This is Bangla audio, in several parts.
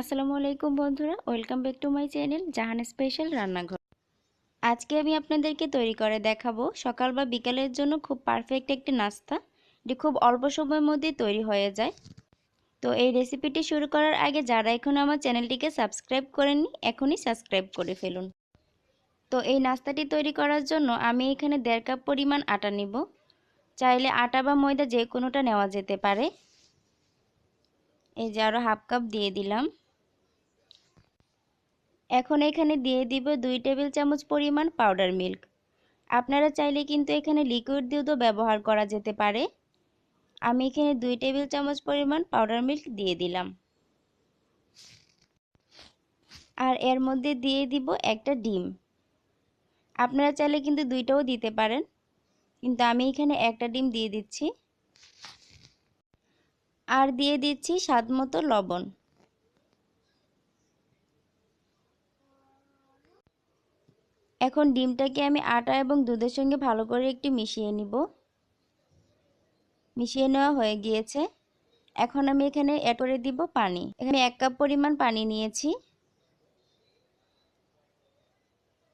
আসসালামু আলাইকুম বন্ধুরা, welcome back to my channel Jahan special রান্নাঘর। আজকে আমি আপনাদেরকে তৈরি করে দেখাবো সকাল বা বিকালের জন্য খুব পারফেক্ট একটি নাস্তা। এটি খুব অল্প সময়ের মধ্যে তৈরি হয়ে যায়। তো এই রেসিপিটি শুরু করার আগে যারা এখনো আমার চ্যানেলটিকে সাবস্ক্রাইব করেননি, এখনই সাবস্ক্রাইব করে ফেলুন। তো এই নাস্তাটি তৈরি করার জন্য আমি এখানে 1.5 কাপ পরিমাণ আটা নিব। চাইলে আটা বা ময়দা যে কোনোটা নেওয়া যেতে পারে। এই যে আরও হাফ কাপ দিয়ে দিলাম। এখন এখানে দিয়ে দিব 2 টেবিল চামচ পরিমাণ পাউডার মিল্ক। আপনারা চাইলে কিন্তু এখানে লিকুইড দুধও ব্যবহার করা যেতে পারে। আমি এখানে 2 টেবিল চামচ পরিমাণ পাউডার মিল্ক দিয়ে দিলাম। আর এর মধ্যে দিয়ে দিব একটা ডিম। আপনারা চাইলে কিন্তু দুইটাও দিতে পারেন, কিন্তু আমি এখানে একটা ডিম দিয়ে দিচ্ছি। আর দিয়ে দিচ্ছি স্বাদমতো লবণ। এখন ডিমটাকে আমি আটা এবং দুধের সঙ্গে ভালো করে একটু মিশিয়ে নিব। মিশিয়ে নেওয়া হয়ে গিয়েছে। এখন আমি এখানে অ্যাড করে দিব পানি। এখানে 1 কাপ পরিমাণ পানি নিয়েছি।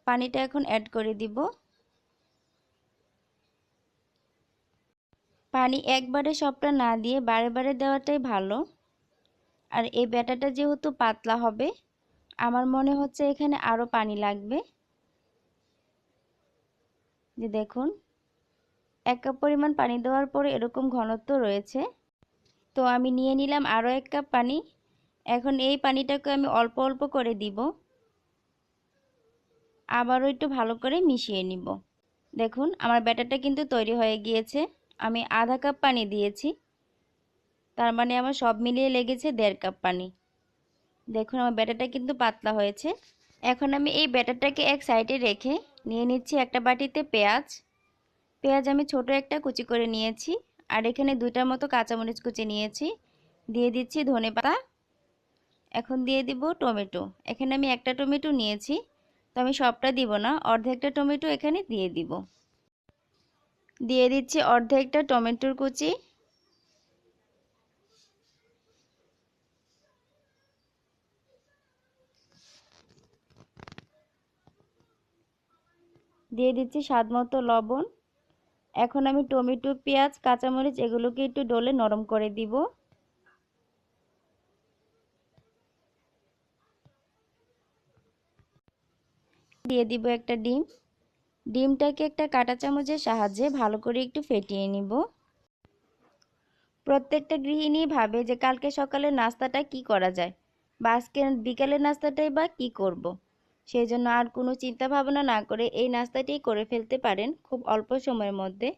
পানিটা এখন অ্যাড করে দিব। পানি একবারে সবটা না দিয়ে বারে বারে দেওয়াটাই ভালো। আর এই ব্যাটারটা যেহেতু পাতলা হবে, আমার মনে হচ্ছে এখানে আরও পানি লাগবে। যে দেখুন, 1 কাপ পরিমাণ পানি দেওয়ার পরে এরকম ঘনত্ব রয়েছে। তো আমি নিয়ে নিলাম আরও 1 কাপ পানি। এখন এই পানিটাকে আমি অল্প অল্প করে দিব। আবারও একটু ভালো করে মিশিয়ে নিব। দেখুন, আমার ব্যাটারটা কিন্তু তৈরি হয়ে গিয়েছে। আমি আধা কাপ পানি দিয়েছি, তার মানে আমার সব মিলিয়ে লেগেছে 1.5 কাপ পানি। দেখুন, আমার ব্যাটারটা কিন্তু পাতলা হয়েছে। এখন আমি এই ব্যাটারটাকে এক সাইডে রেখে নিয়ে নিচ্ছি একটা বাটিতে পেঁয়াজ। পেঁয়াজ আমি ছোট একটা কুচি করে নিয়েছি। আর এখানে 2টার মতো কাঁচামরিচ কুচি নিয়েছি। দিয়ে দিচ্ছি ধনেপাতা। এখন দিয়ে দিব টমেটো। এখানে আমি একটা টমেটো নিয়েছি, তো আমি সবটা দিব না, অর্ধেকটা টমেটো এখানে দিয়ে দিব। দিয়ে দিচ্ছি অর্ধেকটা টমেটোর কুচি। দিয়ে দিচ্ছি স্বাদমতো লবণ। এখন আমি টমেটো, পেঁয়াজ, কাঁচামরিচ এগুলোকে একটু ডলে নরম করে দিব। দিয়ে দিব একটা ডিম। ডিমটাকে একটা কাঁটা চামচের সাহায্যে ভালো করে একটু ফেটিয়ে নিব। প্রত্যেকটা গৃহিণী ভাবে যে কালকে সকালে নাস্তাটা কি করা যায়, বা আজকে বিকালের নাস্তাটাই বা কি করব। সেই জন্য আর কোনো চিন্তা ভাবনা না করে এই নাস্তাটি করে ফেলতে পারেন খুব অল্প সময়ের মধ্যে,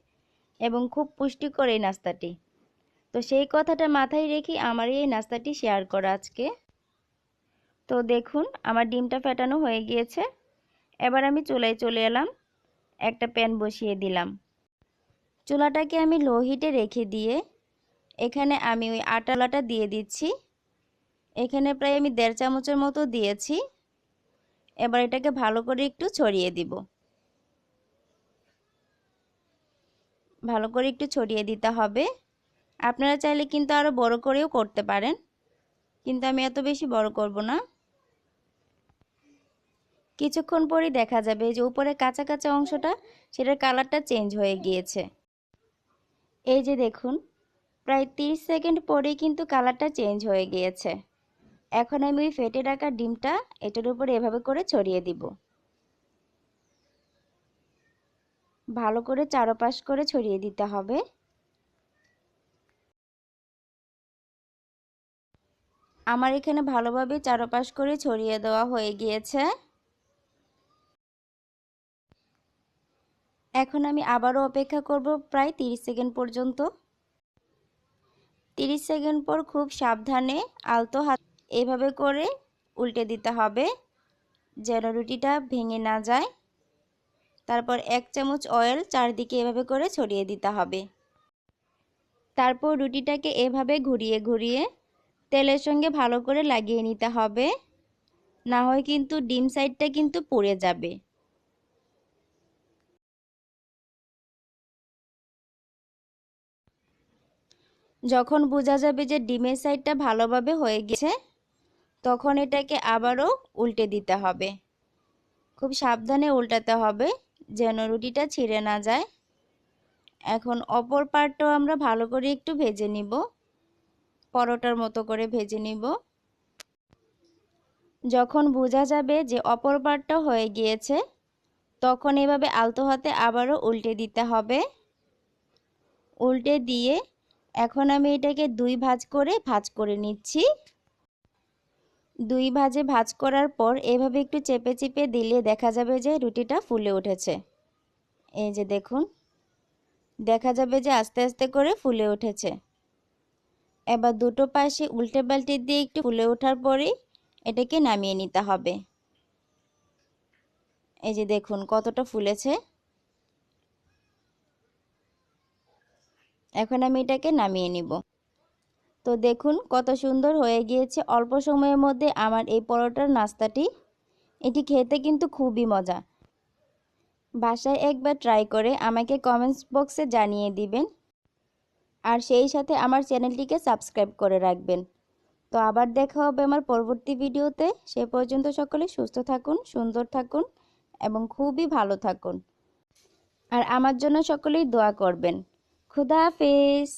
এবং খুব পুষ্টিকর এই নাস্তাটি। তো সেই কথাটা মাথায় রেখে আমার এই নাস্তাটি শেয়ার করা আজকে। তো দেখুন, আমার ডিমটা ফেটানো হয়ে গিয়েছে। এবার আমি চুলায় চলে এলাম। একটা প্যান বসিয়ে দিলাম। চুলাটাকে আমি লো হিটে রেখে দিয়ে এখানে আমি ওই আটালাটা দিয়ে দিচ্ছি। এখানে প্রায় আমি 1.5 চামচের মতো দিয়েছি। এবার এটাকে ভালো করে একটু ছড়িয়ে দিব। ভালো করে একটু ছড়িয়ে দিতে হবে। আপনারা চাইলে কিন্তু আরও বড় করেও করতে পারেন, কিন্তু আমি এত বেশি বড় করব না। কিছুক্ষণ পরেই দেখা যাবে যে উপরে কাঁচা কাঁচা অংশটা, সেটার কালারটা চেঞ্জ হয়ে গিয়েছে। এই যে দেখুন, প্রায় 30 সেকেন্ড পরেই কিন্তু কালারটা চেঞ্জ হয়ে গিয়েছে। এখন আমি ওই ফেটে রাখা ডিমটা এটার উপরে এভাবে করে ছড়িয়ে দিব। ভালো করে চারপাশ করে ছড়িয়ে দিতে হবে। আমার এখানে ভালোভাবে চারপাশ করে ছড়িয়ে দেওয়া হয়ে গিয়েছে। এখন আমি আবারও অপেক্ষা করব প্রায় 30 সেকেন্ড পর্যন্ত। 30 সেকেন্ড পর খুব সাবধানে আলতো হাত এভাবে করে উল্টে দিতে হবে, যেন রুটিটা ভেঙে না যায়। তারপর 1 চামচ অয়েল চারদিকে এভাবে করে ছড়িয়ে দিতে হবে। তারপর রুটিটাকে এভাবে ঘুরিয়ে ঘুরিয়ে তেলের সঙ্গে ভালো করে লাগিয়ে নিতে হবে, না হয় কিন্তু ডিম সাইডটা কিন্তু পুড়ে যাবে। যখন বোঝা যাবে যে ডিমের সাইডটা ভালোভাবে হয়ে গেছে, তখন এটাকে আবারও উল্টে দিতে হবে। খুব সাবধানে উল্টাতে হবে যেন রুটিটা ছিঁড়ে না যায়। এখন অপর পার্টটাও আমরা ভালো করে একটু ভেজে নিব, পরোটার মতো করে ভেজে নিব। যখন বোঝা যাবে যে অপর পার্টটা হয়ে গিয়েছে, তখন এভাবে আলতো হাতে আবারও উল্টে দিতে হবে। উল্টে দিয়ে এখন আমি এটাকে দুই ভাঁজ করে নিচ্ছি। দুই ভাঁজে ভাঁজ করার পর এভাবে একটু চেপে চেপে দিলে দেখা যাবে যে রুটিটা ফুলে উঠেছে। এই যে দেখুন, দেখা যাবে যে আস্তে আস্তে করে ফুলে উঠেছে। এবার দুটো পাশে উল্টে পাল্টে দিয়ে একটু ফুলে ওঠার পরেই এটাকে নামিয়ে নিতে হবে। এই যে দেখুন কতটা ফুলেছে। এখন আমি এটাকে নামিয়ে নিব। তো দেখুন কত সুন্দর হয়ে গিয়েছে অল্প সময়ের মধ্যে আমার এই পরোটার নাস্তাটি। এটি খেতে কিন্তু খুবই মজা। বাসায় একবার ট্রাই করে আমাকে কমেন্টস বক্সে জানিয়ে দিবেন। আর সেই সাথে আমার চ্যানেলটিকে সাবস্ক্রাইব করে রাখবেন। তো আবার দেখা হবে আমার পরবর্তী ভিডিওতে। সে পর্যন্ত সকলে সুস্থ থাকুন, সুন্দর থাকুন এবং খুবই ভালো থাকুন। আর আমার জন্য সকলেই দোয়া করবেন। খুদা হাফেজ।